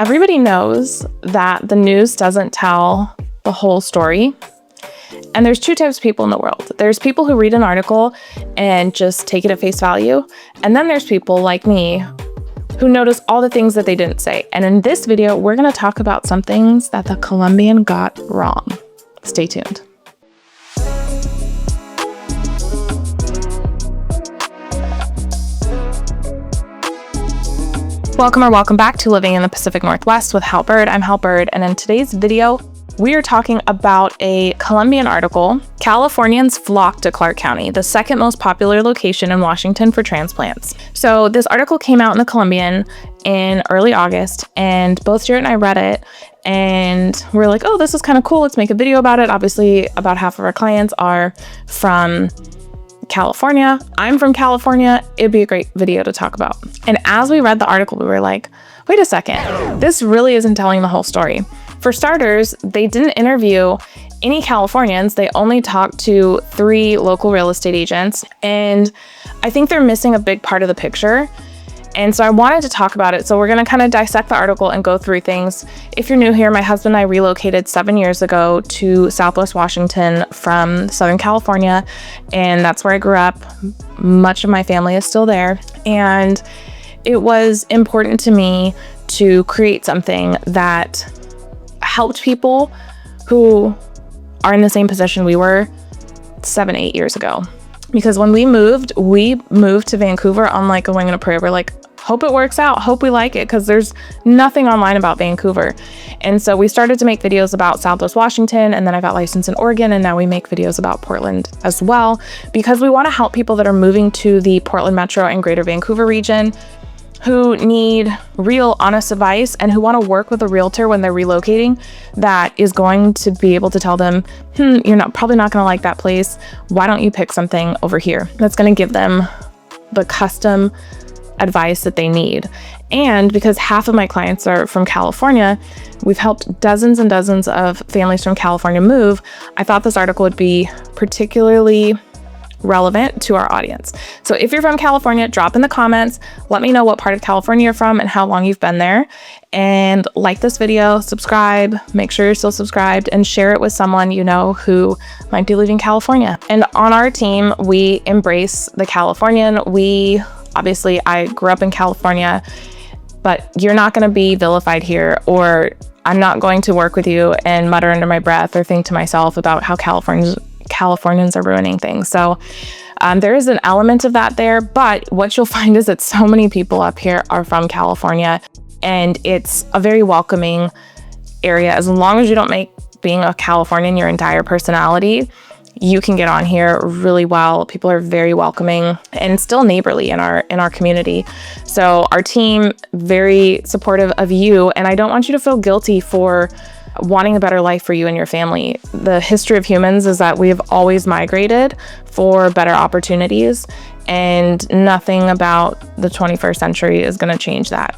Everybody knows that the news doesn't tell the whole story. And there's two types of people in the world. There's people who read an article and just take it at face value. And then there's people like me who notice all the things that they didn't say. And in this video, we're going to talk about some things that the Columbian got wrong. Stay tuned. Welcome back to Living in the Pacific Northwest with Halberd. I'm Halberd, and in today's video, we are talking about a Columbian article. Californians flock to Clark County, the second most popular location in Washington for transplants. So this article came out in the Columbian in early August, and both Jared and I read it, and we're like, oh, this is kind of cool. Let's make a video about it. Obviously, about half of our clients are from California. I'm from California. It'd be a great video to talk about. And as we read the article, we were like, wait a second, this really isn't telling the whole story. For starters, they didn't interview any Californians. They only talked to 3 local real estate agents. And I think they're missing a big part of the picture. And so I wanted to talk about it. So we're going to kind of dissect the article and go through things. If you're new here, my husband and I relocated 7 years ago to Southwest Washington from Southern California. And that's where I grew up. Much of my family is still there. And it was important to me to create something that helped people who are in the same position we were 7-8 years ago. Because when we moved to Vancouver on like a wing and a prayer. We're like, hope it works out, hope we like it, because there's nothing online about Vancouver. And so we started to make videos about Southwest Washington, and then I got licensed in Oregon, and now we make videos about Portland as well, because we want to help people that are moving to the Portland Metro and Greater Vancouver region who need real honest advice and who want to work with a realtor when they're relocating that is going to be able to tell them, you're probably not going to like that place. Why don't you pick something over here that's going to give them the custom advice that they need. And because half of my clients are from California, we've helped dozens and dozens of families from California move. I thought this article would be particularly relevant to our audience. So if you're from California, drop in the comments. Let me know what part of California you're from and how long you've been there. And like this video, subscribe, make sure you're still subscribed, and share it with someone you know who might be leaving California. And on our team, we embrace the Californian. Obviously, I grew up in California, but you're not going to be vilified here, or I'm not going to work with you and mutter under my breath or think to myself about how Californians are ruining things. So there is an element of that there, but what you'll find is that so many people up here are from California, and it's a very welcoming area. As long as you don't make being a Californian your entire personality, you can get on here really well. People are very welcoming and still neighborly in our community. So our team, very supportive of you, and I don't want you to feel guilty for wanting a better life for you and your family. The history of humans is that we have always migrated for better opportunities, and nothing about the 21st century is going to change that.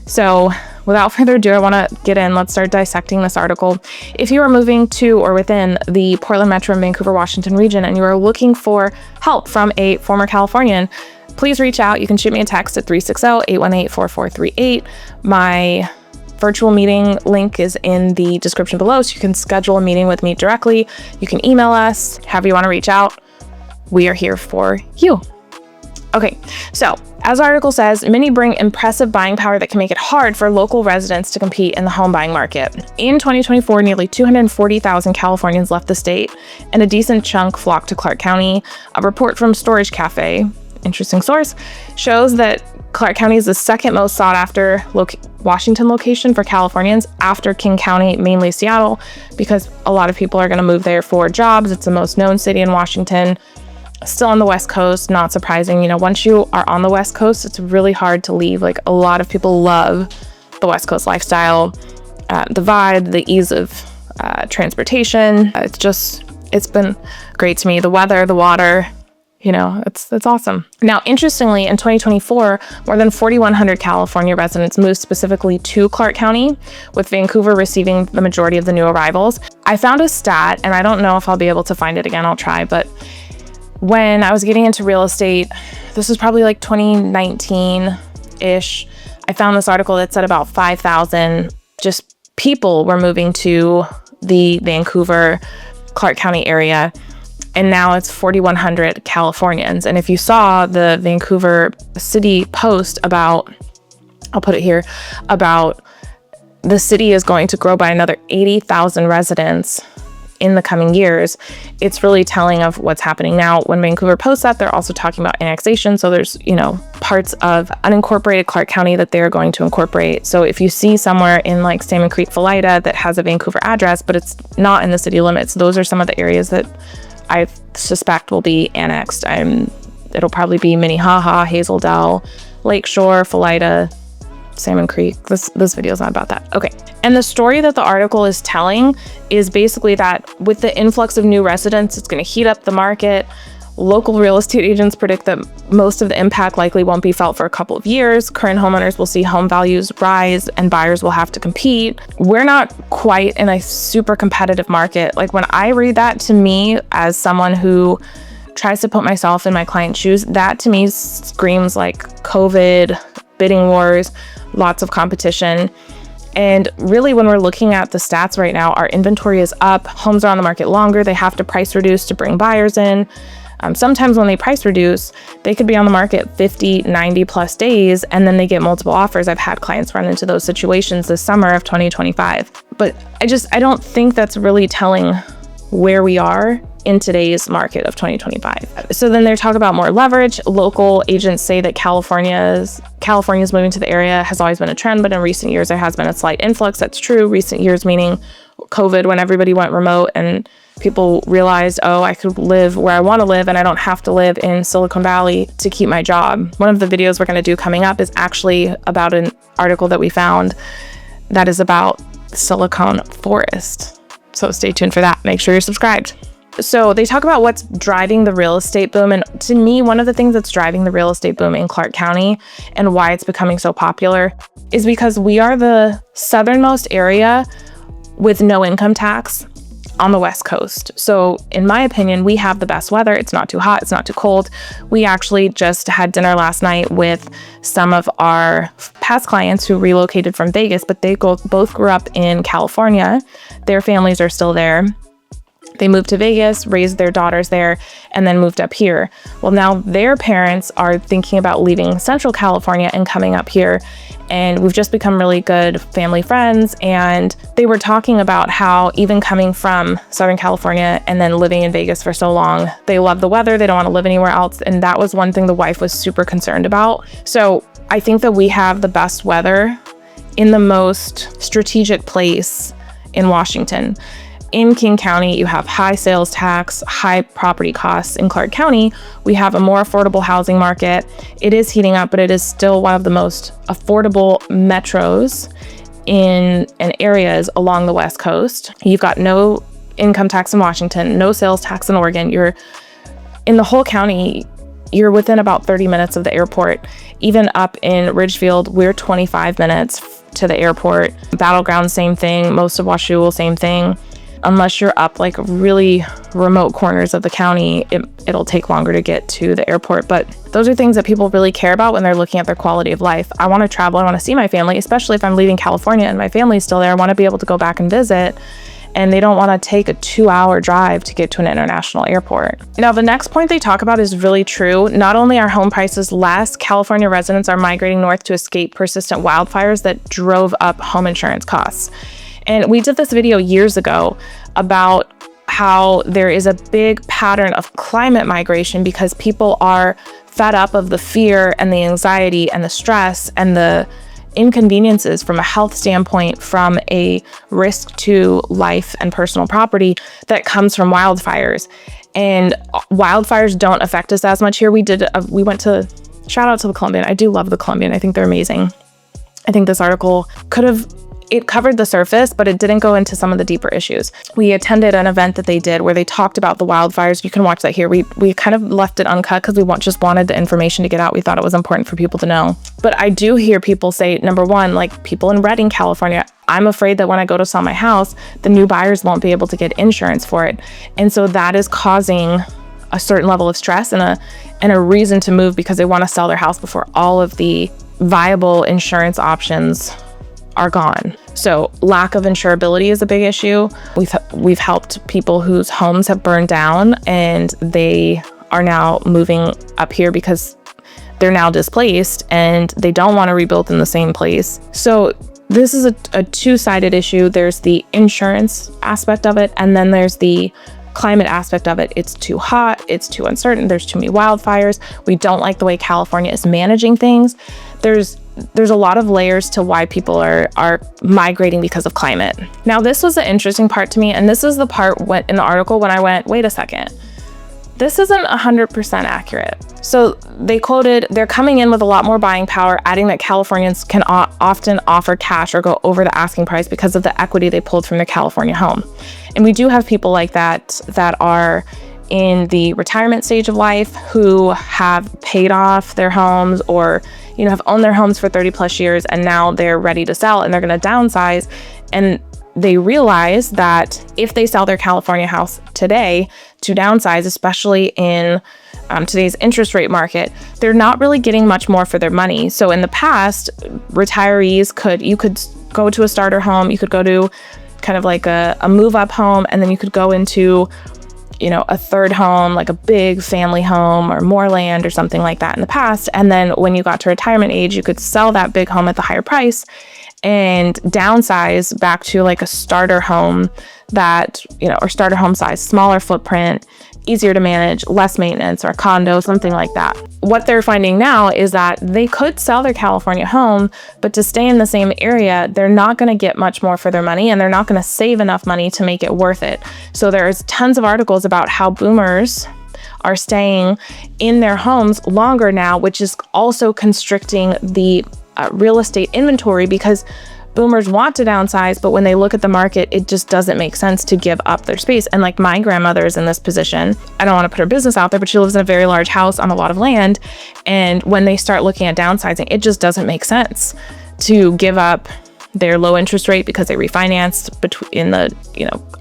So without further ado, I want to get in. Let's start dissecting this article. If you are moving to or within the Portland Metro and Vancouver, Washington region, and you are looking for help from a former Californian, please reach out. You can shoot me a text at 360-818-4438. My virtual meeting link is in the description below, so you can schedule a meeting with me directly. You can email us, however you want to reach out. We are here for you. Okay, so as the article says, many bring impressive buying power that can make it hard for local residents to compete in the home buying market. In 2024, nearly 240,000 Californians left the state, and a decent chunk flocked to Clark County. A report from Storage Cafe, interesting source, shows that Clark County is the second most sought after Washington location for Californians after King County, mainly Seattle, because a lot of people are going to move there for jobs. It's the most known city in Washington. Still on the West Coast, not surprising. Once you are on the West Coast, it's really hard to leave. Like, a lot of people love the West Coast lifestyle, the vibe, the ease of transportation. It's been great to me. The weather, the water, it's awesome. Now, interestingly, in 2024, more than 4,100 California residents moved specifically to Clark County, with Vancouver receiving the majority of the new arrivals. I found a stat, and I don't know if I'll be able to find it again. I'll try, but when I was getting into real estate, this was probably like 2019-ish, I found this article that said about 5,000 just people were moving to the Vancouver, Clark County area. And now it's 4,100 Californians. And if you saw the Vancouver City post about, I'll put it here, about the city is going to grow by another 80,000 residents in the coming years, it's really telling of what's happening now. When Vancouver posts that, they're also talking about annexation. So there's, parts of unincorporated Clark County that they're going to incorporate. So if you see somewhere in like Salmon Creek, Philida that has a Vancouver address, but it's not in the city limits, those are some of the areas that I suspect will be annexed. It'll probably be Minnehaha, Hazel Dell, Lakeshore, Philida, Salmon Creek. This video is not about that. Okay. And the story that the article is telling is basically that with the influx of new residents, it's going to heat up the market. Local real estate agents predict that most of the impact likely won't be felt for a couple of years. Current homeowners will see home values rise and buyers will have to compete. We're not quite in a super competitive market. Like when I read that, to me, as someone who tries to put myself in my client's shoes, that to me screams like COVID, bidding wars, lots of competition. And really, when we're looking at the stats right now, our inventory is up, homes are on the market longer, they have to price reduce to bring buyers in. Sometimes when they price reduce, they could be on the market 50, 90 plus days, and then they get multiple offers. I've had clients run into those situations this summer of 2025. But I don't think that's really telling where we are in today's market of 2025. So then they talk about more leverage. Local agents say that California's moving to the area has always been a trend, but in recent years there has been a slight influx. That's true. Recent years meaning COVID, when everybody went remote and people realized, oh, I could live where I want to live and I don't have to live in Silicon Valley to keep my job. One of the videos we're going to do coming up is actually about an article that we found that is about Silicon Forest. So stay tuned for that. Make sure you're subscribed. So they talk about what's driving the real estate boom. And to me, one of the things that's driving the real estate boom in Clark County and why it's becoming so popular is because we are the southernmost area with no income tax on the West Coast. So in my opinion, we have the best weather. It's not too hot, it's not too cold. We actually just had dinner last night with some of our past clients who relocated from Vegas, but they both grew up in California. Their families are still there. They moved to Vegas, raised their daughters there, and then moved up here. Well, now their parents are thinking about leaving Central California and coming up here. And we've just become really good family friends. And they were talking about how even coming from Southern California and then living in Vegas for so long, they love the weather. They don't want to live anywhere else. And that was one thing the wife was super concerned about. So I think that we have the best weather in the most strategic place in Washington. In King County, you have high sales tax, high property costs. In Clark County, we have a more affordable housing market. It is heating up, but it is still one of the most affordable metros in areas along the West Coast. You've got no income tax in Washington, no sales tax in Oregon. You're in the whole county, you're within about 30 minutes of the airport. Even up in Ridgefield, we're 25 minutes to the airport. Battleground, same thing. Most of Washougal, same thing. Unless you're up like really remote corners of the county, it'll take longer to get to the airport. But those are things that people really care about when they're looking at their quality of life. I want to travel, I want to see my family, especially if I'm leaving California and my family's still there. I want to be able to go back and visit, and they don't want to take a 2-hour drive to get to an international airport. Now, the next point they talk about is really true. Not only are home prices less, California residents are migrating north to escape persistent wildfires that drove up home insurance costs. And we did this video years ago about how there is a big pattern of climate migration because people are fed up of the fear and the anxiety and the stress and the inconveniences from a health standpoint, from a risk to life and personal property that comes from wildfires. And wildfires don't affect us as much here. We went to, shout out to the Columbian. I do love the Columbian. I think they're amazing. I think this article it covered the surface, but it didn't go into some of the deeper issues. We attended an event that they did where they talked about the wildfires. You can watch that here. We kind of left it uncut because we just wanted the information to get out. We thought it was important for people to know. But I do hear people say, number one, like people in Redding, California, I'm afraid that when I go to sell my house, the new buyers won't be able to get insurance for it. And so that is causing a certain level of stress and a reason to move because they want to sell their house before all of the viable insurance options are gone. So lack of insurability is a big issue. We've helped people whose homes have burned down and they are now moving up here because they're now displaced and they don't want to rebuild in the same place. So this is a two-sided issue. There's the insurance aspect of it, and then there's the climate aspect of it. It's too hot, it's too uncertain, there's too many wildfires. We don't like the way California is managing things. There's a lot of layers to why people are migrating because of climate. Now, this was the interesting part to me, and this is the part in the article when I went, wait a second, this isn't 100% accurate. So they quoted, they're coming in with a lot more buying power, adding that Californians can often offer cash or go over the asking price because of the equity they pulled from their California home. And we do have people like that are in the retirement stage of life who have paid off their homes or, have owned their homes for 30 plus years, and now they're ready to sell and they're going to downsize. And they realize that if they sell their California house today to downsize, especially in today's interest rate market, they're not really getting much more for their money. So in the past, retirees you could go to a starter home, you could go to kind of like a move up home, and then you could go into a third home, like a big family home or more land or something like that in the past. And then when you got to retirement age, you could sell that big home at the higher price and downsize back to like a starter home that, or starter home size, smaller footprint, easier to manage, less maintenance, or a condo, something like that. What they're finding now is that they could sell their California home, but to stay in the same area, they're not going to get much more for their money, and they're not going to save enough money to make it worth it. So there's tons of articles about how boomers are staying in their homes longer now, which is also constricting the real estate inventory, because boomers want to downsize, but when they look at the market, it just doesn't make sense to give up their space. And like my grandmother is in this position. I don't want to put her business out there, but she lives in a very large house on a lot of land. And when they start looking at downsizing, it just doesn't make sense to give up their low interest rate because they refinanced in the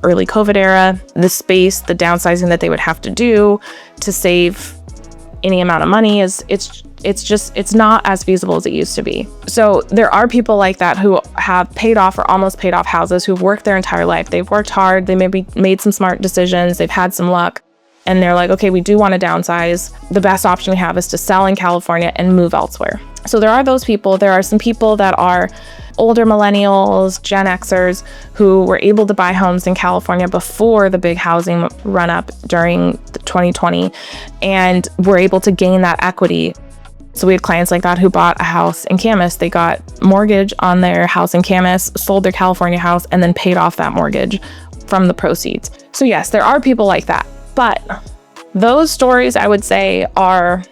early COVID era, the space, the downsizing that they would have to do to save any amount of money it's not as feasible as it used to be. So there are people like that who have paid off or almost paid off houses, who've worked their entire life. They've worked hard. They maybe made some smart decisions. They've had some luck. And they're like, okay, we do want to downsize. The best option we have is to sell in California and move elsewhere. So there are those people. There are some people that are older millennials, Gen Xers, who were able to buy homes in California before the big housing run up during 2020 and were able to gain that equity. So we had clients like that who bought a house in Camas. They got mortgage on their house in Camas, sold their California house, and then paid off that mortgage from the proceeds. So yes, there are people like that. But those stories, I would say, are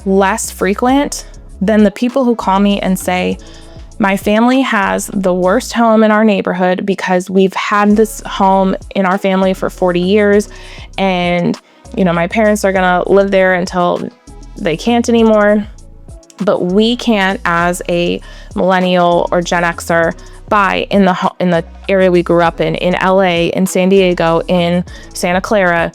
less frequent than the people who call me and say, my family has the worst home in our neighborhood because we've had this home in our family for 40 years. And, my parents are going to live there until they can't anymore. But we can't, as a millennial or Gen Xer, buy in the area we grew up in LA, in San Diego, in Santa Clara.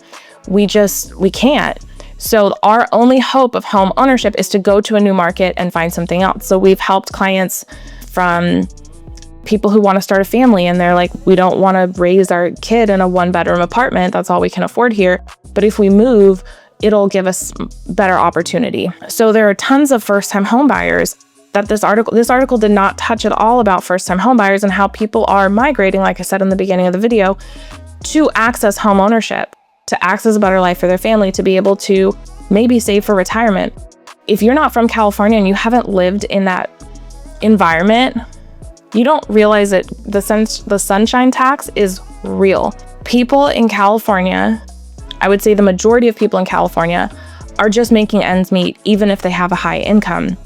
We can't. So our only hope of home ownership is to go to a new market and find something else. So we've helped clients from people who want to start a family, and they're like, we don't want to raise our kid in a 1-bedroom apartment. That's all we can afford here. But if we move, it'll give us better opportunity. So there are tons of first-time home buyers that this article did not touch at all about first-time home buyers and how people are migrating, like I said in the beginning of the video, to access home ownership, to access a better life for their family, to be able to maybe save for retirement. If you're not from California and you haven't lived in that environment, you don't realize that the sunshine tax is real. People in California, I would say the majority of people in California, are just making ends meet, even if they have a high income,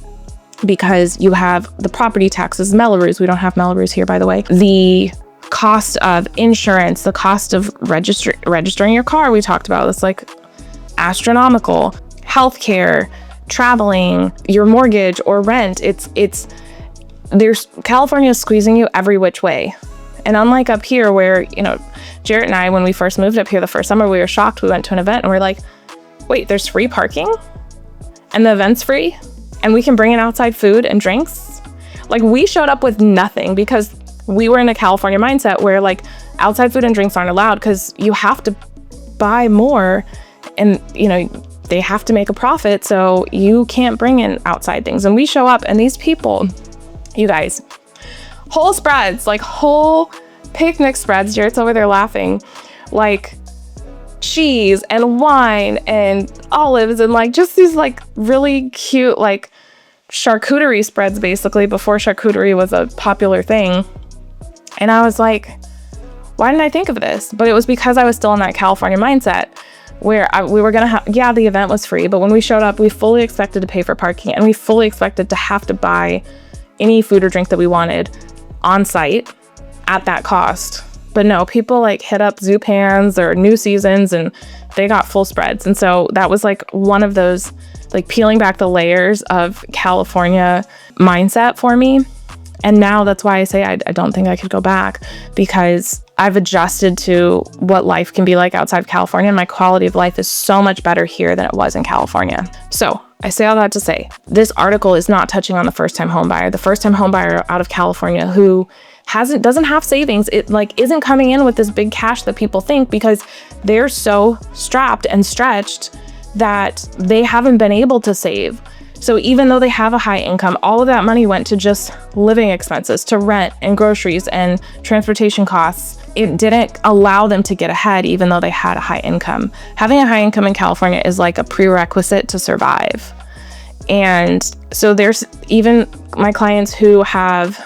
because you have the property taxes, Melrose. We don't have Melrose here, by the way. The cost of insurance, the cost of registering your car, we talked about. It's like astronomical. Healthcare, traveling, your mortgage or rent. California is squeezing you every which way. And unlike up here where, Jarrett and I, when we first moved up here the first summer, we were shocked. We went to an event and we're like, wait, there's free parking? And the event's free? and we can bring in outside food and drinks. Like, we showed up with nothing because we were in a California mindset where like outside food and drinks aren't allowed because you have to buy more and, you know, they have to make a profit. So you can't bring in outside things. And we show up and these people, you guys, whole spreads, like whole picnic spreads. Jared's over there laughing, like cheese and wine and olives and like just these like really cute like charcuterie spreads, basically, before charcuterie was a popular thing. And I was like, why didn't I think of this? But it was because I was still in that California mindset where we were going to have, yeah, the event was free, but when we showed up, we fully expected to pay for parking and we fully expected to have to buy any food or drink that we wanted on site at that cost. But no, people like hit up Zupan's or New Seasons and they got full spreads. And so that was like one of those like peeling back the layers of California mindset for me. And now that's why I say I don't think I could go back, because I've adjusted to what life can be like outside of California, and my quality of life is so much better here than it was in California. So I say all that to say, this article is not touching on the first-time homebuyer. The first-time homebuyer out of California who doesn't have savings, it like isn't coming in with this big cash that people think, because they're so strapped and stretched that they haven't been able to save. So even though they have a high income, all of that money went to just living expenses, to rent and groceries and transportation costs. It didn't allow them to get ahead even though they had a high income. Having a high income in California is like a prerequisite to survive. And so there's even my clients who have,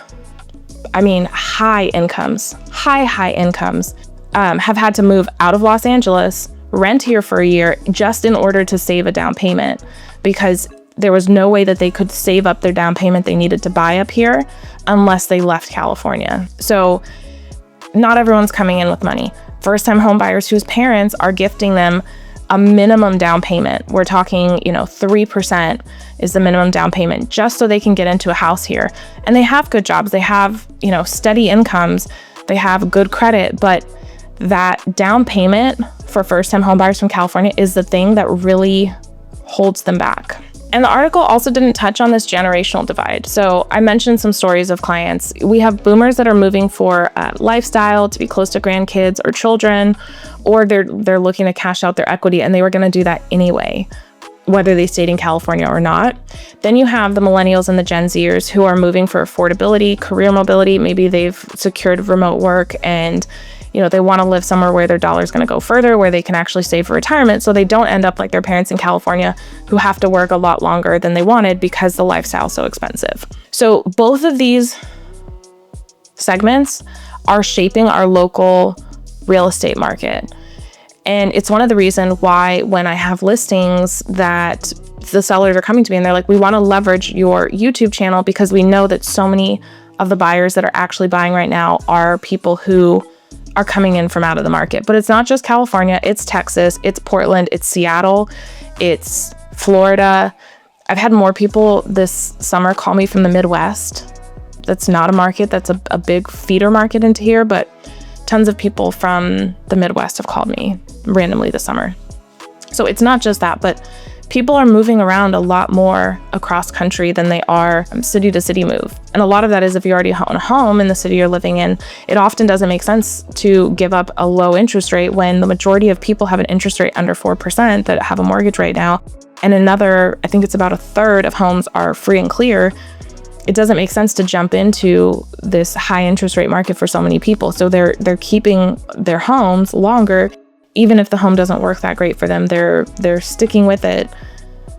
high incomes, high incomes, have had to move out of Los Angeles, rent here for a year just in order to save a down payment, because there was no way that they could save up their down payment they needed to buy up here unless they left California. So not everyone's coming in with money. First-time home buyers whose parents are gifting them a minimum down payment. We're talking, 3% is the minimum down payment just so they can get into a house here. And they have good jobs. They have, steady incomes. They have good credit, but that down payment for first-time home buyers from California is the thing that really holds them back. And the article also didn't touch on this generational divide. So I mentioned some stories of clients. We have boomers that are moving for lifestyle, to be close to grandkids or children, or they're looking to cash out their equity, and they were going to do that anyway, whether they stayed in California or not. Then you have the millennials and the Gen Zers who are moving for affordability, career mobility. Maybe they've secured remote work and they want to live somewhere where their dollar is going to go further, where they can actually save for retirement, so they don't end up like their parents in California who have to work a lot longer than they wanted because the lifestyle is so expensive. So both of these segments are shaping our local real estate market. And it's one of the reasons why when I have listings that the sellers are coming to me and they're like, we want to leverage your YouTube channel because we know that so many of the buyers that are actually buying right now are people who are coming in from out of the market. But it's not just California, it's Texas, it's Portland, it's Seattle, it's Florida. I've had more people this summer call me from the Midwest. That's not a market, that's a big feeder market into here, but tons of people from the Midwest have called me randomly this summer. So it's not just that, but people are moving around a lot more across country than they are city to city move. And a lot of that is if you already own a home in the city you're living in, it often doesn't make sense to give up a low interest rate when the majority of people have an interest rate under 4% that have a mortgage right now. And another, I think it's about a third of homes are free and clear. It doesn't make sense to jump into this high interest rate market for so many people. So they're keeping their homes longer. Even if the home doesn't work that great for them, they're sticking with it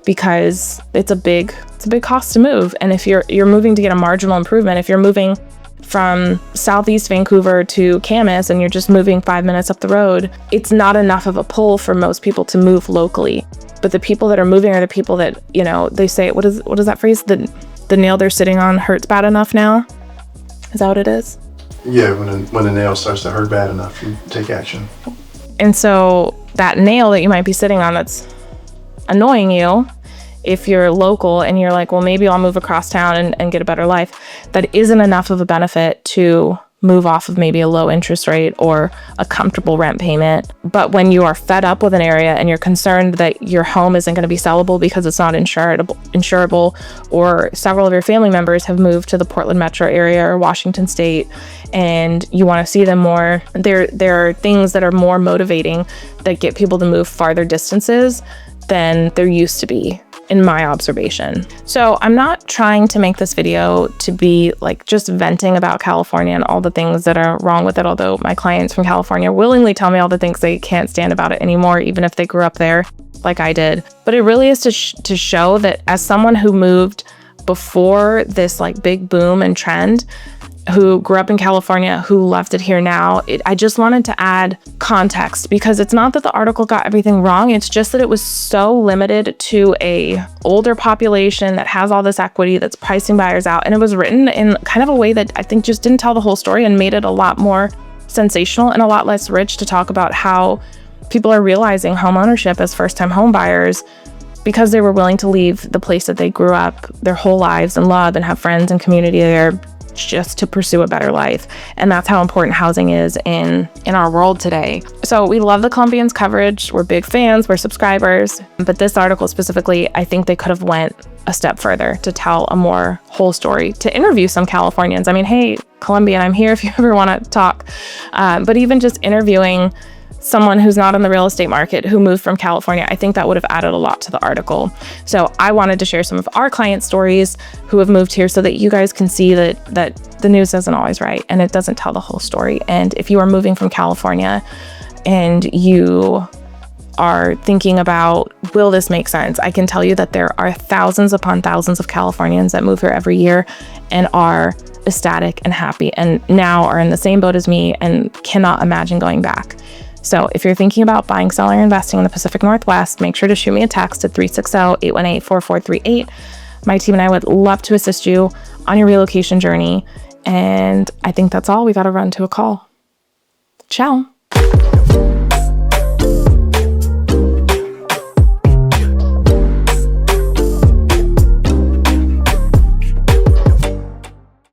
because it's a big cost to move. And if you're moving to get a marginal improvement, if you're moving from Southeast Vancouver to Camas and you're just moving 5 minutes up the road, it's not enough of a pull for most people to move locally. But the people that are moving are the people that, they say, what is that phrase? The nail they're sitting on hurts bad enough now? Is that what it is? Yeah, when a nail starts to hurt bad enough, you take action. And so that nail that you might be sitting on that's annoying you, if you're local and you're like, well, maybe I'll move across town and get a better life, that isn't enough of a benefit to move off of maybe a low interest rate or a comfortable rent payment. But when you are fed up with an area and you're concerned that your home isn't going to be sellable because it's not insurable, or several of your family members have moved to the Portland metro area or Washington state and you want to see them more, there are things that are more motivating that get people to move farther distances than there used to be, in my observation. So I'm not trying to make this video to be like just venting about California and all the things that are wrong with it, although my clients from California willingly tell me all the things they can't stand about it anymore, even if they grew up there like I did. But it really is to show that as someone who moved before this like big boom and trend, who grew up in California, who left it here now, I just wanted to add context, because it's not that the article got everything wrong. It's just that it was so limited to a older population that has all this equity that's pricing buyers out. And it was written in kind of a way that I think just didn't tell the whole story and made it a lot more sensational and a lot less rich to talk about how people are realizing home ownership as first-time home buyers because they were willing to leave the place that they grew up their whole lives and love and have friends and community there, just to pursue a better life. And that's how important housing is in our world today. So we love the Columbians coverage. We're big fans, we're subscribers. But this article specifically, I think they could have went a step further to tell a more whole story, to interview some Californians. I mean, hey, Columbian, I'm here if you ever want to talk. But even just interviewing someone who's not in the real estate market who moved from California, I think that would have added a lot to the article. So I wanted to share some of our client stories who have moved here so that you guys can see that the news isn't always right and it doesn't tell the whole story. And if you are moving from California and you are thinking about, will this make sense? I can tell you that there are thousands upon thousands of Californians that move here every year and are ecstatic and happy and now are in the same boat as me and cannot imagine going back. So if you're thinking about buying, selling, or investing in the Pacific Northwest, make sure to shoot me a text at 360-818-4438. My team and I would love to assist you on your relocation journey. And I think that's all. We got to run to a call. Ciao.